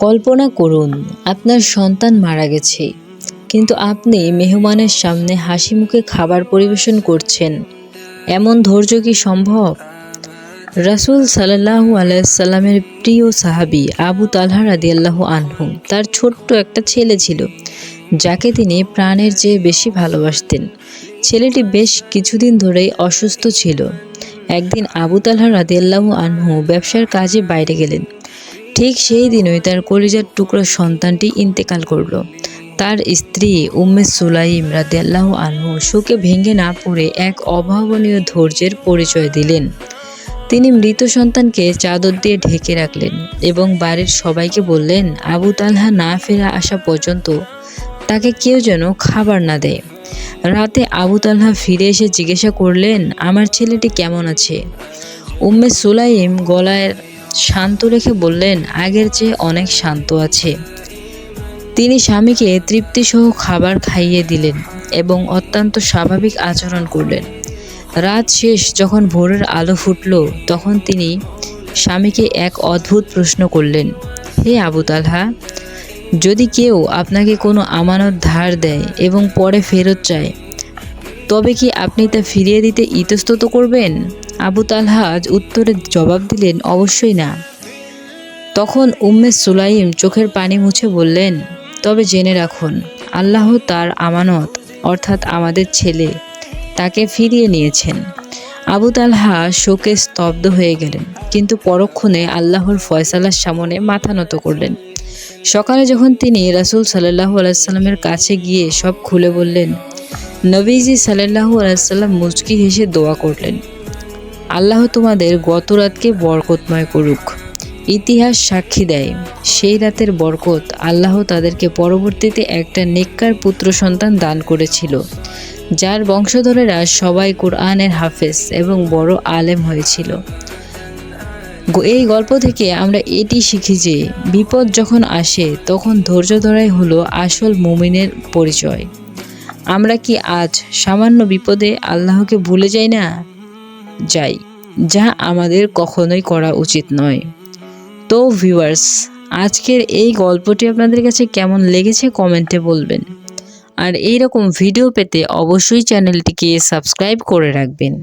কল্পনা করুন, আপনার সন্তান মারা গেছে, কিন্তু আপনি মেহমানের সামনে হাসিমুখে খাবার পরিবেশন করছেন। এমন ধৈর্য কি সম্ভব? রাসূল সাল্লাল্লাহু আলাইহি সাল্লামের প্রিয় সাহাবী আবু তালহা রাদিয়াল্লাহু আনহু, তার ছোট্ট একটা ছেলে ছিল, যাকে তিনি প্রাণের চেয়ে বেশি ভালোবাসতেন। ছেলেটি বেশ কিছুদিন ধরেই অসুস্থ ছিল। একদিন আবু তালহা রাদিয়াল্লাহু আনহু ব্যবসার কাজে বাইরে গেলেন। ঠিক সেই দিনই তার কলিজার টুকরা সন্তানটি ইন্তেকাল করল। তার স্ত্রী উম্মে সুলাইম রাদিয়াল্লাহু আনহু শোকে ভেঙে না পড়ে এক অভাবনীয় ধৈর্যের পরিচয় দিলেন। তিনি মৃত সন্তানকে চাদর দিয়ে ঢেকে রাখলেন এবং বাড়ির সবাইকে বললেন, আবু তালহা না ফেরা আসা পর্যন্ত তাকে কেউ যেন খাবার না দেয়। রাতে আবু তালহা ফিরে এসে জিজ্ঞাসা করলেন, আমার ছেলেটি কেমন আছে? উম্মে সুলাইম গলায় শান্ত রেখে বললেন, আগের চেয়ে অনেক শান্ত আছে। তিনি স্বামীকে তৃপ্তিসহ খাবার খাইয়ে দিলেন এবং অত্যন্ত স্বাভাবিক আচরণ করলেন। রাত শেষ যখন ভোরের আলো ফুটল, তখন তিনি স্বামীকে এক অদ্ভুত প্রশ্ন করলেন, হে আবু তালহা, যদি কেউ আপনাকে কোনো আমানত ধার দেয় এবং পরে ফেরত চায়, তবে কি আপনি তা ফিরিয়ে দিতে ইতস্তত করবেন? আবু তালহা উত্তরে জবাব দিলেন, অবশ্যই না। তখন উম্মে সুলাইম চোখের পানি মুছে বললেন, তবে জেনে রাখুন, আল্লাহ তার আমানত অর্থাৎ আমাদের ছেলে তাকে ফিরিয়ে নিয়েছেন। আবু তালহা শোকে স্তব্ধ হয়ে গেলেন, কিন্তু পরক্ষণে আল্লাহর ফয়সালার সামনে মাথা নত করলেন। সকালে যখন তিনি রাসূল সাল্লাল্লাহু আলাইহি সাল্লামের কাছে গিয়ে সব খুলে বললেন, নবীজি সাল্লাল্লাহু আলাইহি সাল্লাম মুচকি হেসে দোয়া করলেন, আল্লাহ তোমাদের গত রাতকে বরকতময় করুক। ইতিহাস সাক্ষী দেয়, সেই রাতের বরকত আল্লাহ তাদেরকে পরবর্তীতে একটা নেককার পুত্র সন্তান দান করেছিল, যার বংশধরেরা সবাই কুরআনের হাফেজ এবং বড় আলেম হয়েছিল। এই গল্প থেকে আমরা এটি শিখি যে বিপদ যখন আসে তখন ধৈর্য ধরাই হলো আসল মুমিনের পরিচয়। আমরা কি আজ সামান্য বিপদে আল্লাহকে ভুলে যাই, যা আমাদের কখনোই করা উচিত নয়। তো ভিউয়ার্স, আজকের এই গল্পটি আপনাদের কাছে কেমন লেগেছে কমেন্টে বলবেন। আর এইরকম ভিডিও পেতে অবশ্যই চ্যানেলটিকে সাবস্ক্রাইব করে রাখবেন।